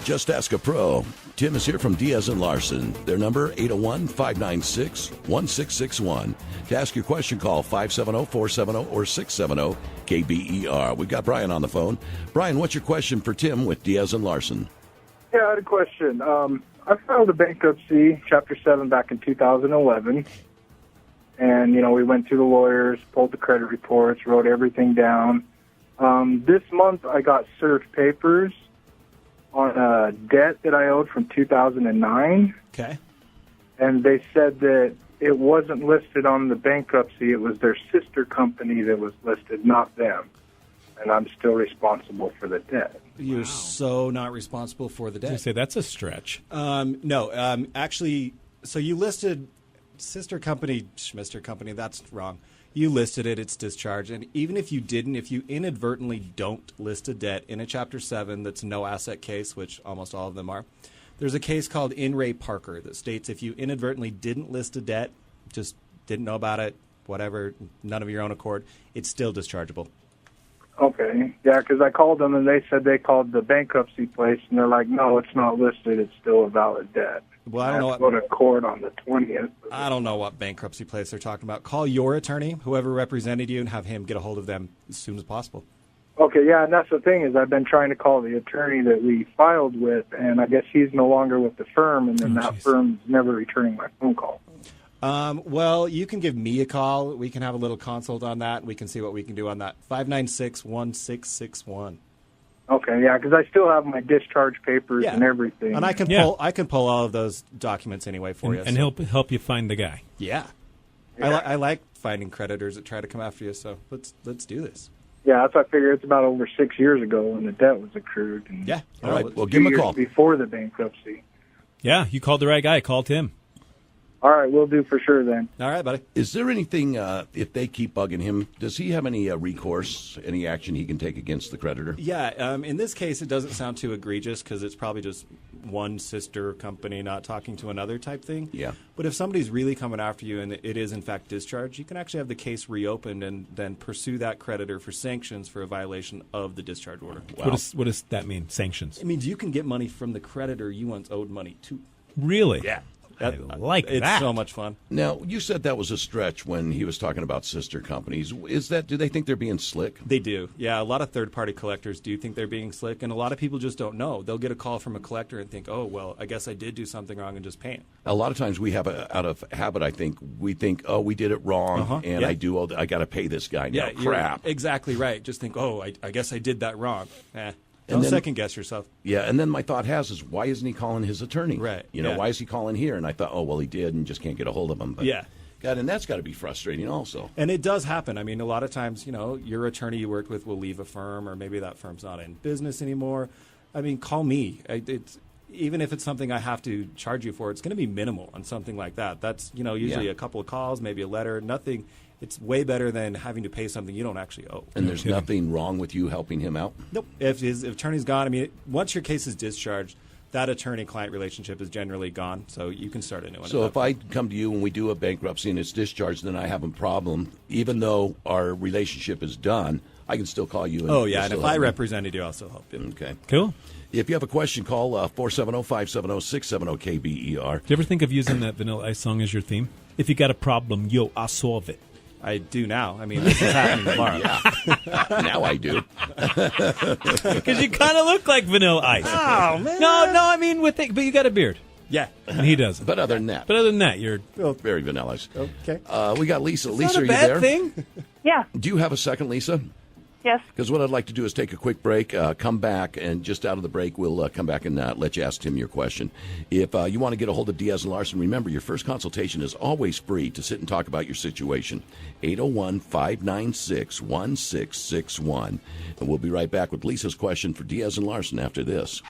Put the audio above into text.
Just Ask a Pro. Tim is here from Diaz and Larsen. Their number, 801-596-1661. To ask your question, call 570-470 or 670-KBER. We've got Brian on the phone. Brian, what's your question for Tim with Diaz and Larsen? Yeah, I had a question. I filed a bankruptcy, Chapter 7, back in 2011. And, we went to the lawyers, pulled the credit reports, wrote everything down. This month I got served papers on a debt that I owed from 2009. Okay. And they said that it wasn't listed on the bankruptcy. It was their sister company that was listed, not them. And I'm still responsible for the debt. You're so not responsible for the debt. I say that's a stretch. No, actually, so you listed sister company, Schmister company, that's wrong. You listed it, it's discharged. And even if you didn't, if you inadvertently don't list a debt in a Chapter 7 that's a no asset case, which almost all of them are, there's a case called In Re Parker that states if you inadvertently didn't list a debt, just didn't know about it, whatever, none of your own accord, it's still dischargeable. Okay. Yeah, because I called them and they said they called the bankruptcy place and they're like, no, it's not listed. It's still a valid debt. Well, I don't know. Go to court on the 20th. I don't know what bankruptcy place they're talking about. Call your attorney, whoever represented you, and have him get a hold of them as soon as possible. Okay, yeah, and that's the thing is I've been trying to call the attorney that we filed with, and I guess he's no longer with the firm, and then that firm's never returning my phone call. Well, you can give me a call. We can have a little consult on that. We can see what we can do on that. 596-1661. Okay, yeah, because I still have my discharge papers and everything. And I can pull all of those documents anyway for you. And he'll help you find the guy. Yeah. I like finding creditors that try to come after you, so let's do this. Yeah, that's what I figured. It's about over 6 years ago when the debt was accrued. And yeah. All right, well, give him a call. Before the bankruptcy. Yeah, you called the right guy. Called him. All right, we'll do for sure then. All right, buddy. Is there anything, if they keep bugging him, does he have any recourse, any action he can take against the creditor? Yeah, in this case, it doesn't sound too egregious because it's probably just one sister company not talking to another type thing. Yeah. But if somebody's really coming after you and it is, in fact, discharged, you can actually have the case reopened and then pursue that creditor for sanctions for a violation of the discharge order. Wow. What does that mean, sanctions? It means you can get money from the creditor you once owed money to. Really? Yeah. I like it's that. So much fun. Now, you said that was a stretch when he was talking about sister companies. Do they think they're being slick? They do. Yeah, a lot of third-party collectors do think they're being slick, and a lot of people just don't know. They'll get a call from a collector and think, oh, well, I guess I did do something wrong and just pay him. A lot of times we have, out of habit, I think, we think, oh, we did it wrong, and I got to pay this guy now. Crap. You're exactly right. Just think, oh, I guess I did that wrong. Don't second-guess yourself. Yeah, and then my thought is, why isn't he calling his attorney? Right. Why is he calling here? And I thought, oh, well, he did and just can't get a hold of him. But, yeah. God, and that's got to be frustrating also. And it does happen. I mean, a lot of times, your attorney you worked with will leave a firm, or maybe that firm's not in business anymore. I mean, call me. Even if it's something I have to charge you for, it's going to be minimal on something like that. That's, usually a couple of calls, maybe a letter, nothing. It's way better than having to pay something you don't actually owe. And there's nothing wrong with you helping him out? Nope. If his attorney's gone, I mean, once your case is discharged, that attorney-client relationship is generally gone, so you can start a new one. So if I come to you and we do a bankruptcy and it's discharged, then I have a problem, even though our relationship is done, I can still call you. And if I represented you, I'll still help you. Okay. Cool. If you have a question, call 470-570-670-KBER. Do you ever think of using that Vanilla Ice song as your theme? If you got a problem, yo, I'll solve it. I do now. I mean, this is happening tomorrow. Now I do. Because you kind of look like Vanilla Ice. Oh, man. No, I mean, but you got a beard. Yeah. And he doesn't. But other than that, you're very vanilla. Okay. We got Lisa. It's Lisa, not a are you bad there? thing. Yeah. Do you have a second, Lisa? Yes. Because what I'd like to do is take a quick break, come back, and just out of the break, we'll come back and let you ask Tim your question. If you want to get a hold of Diaz and Larsen, remember, your first consultation is always free to sit and talk about your situation. 801-596-1661. And we'll be right back with Lisa's question for Diaz and Larsen after this.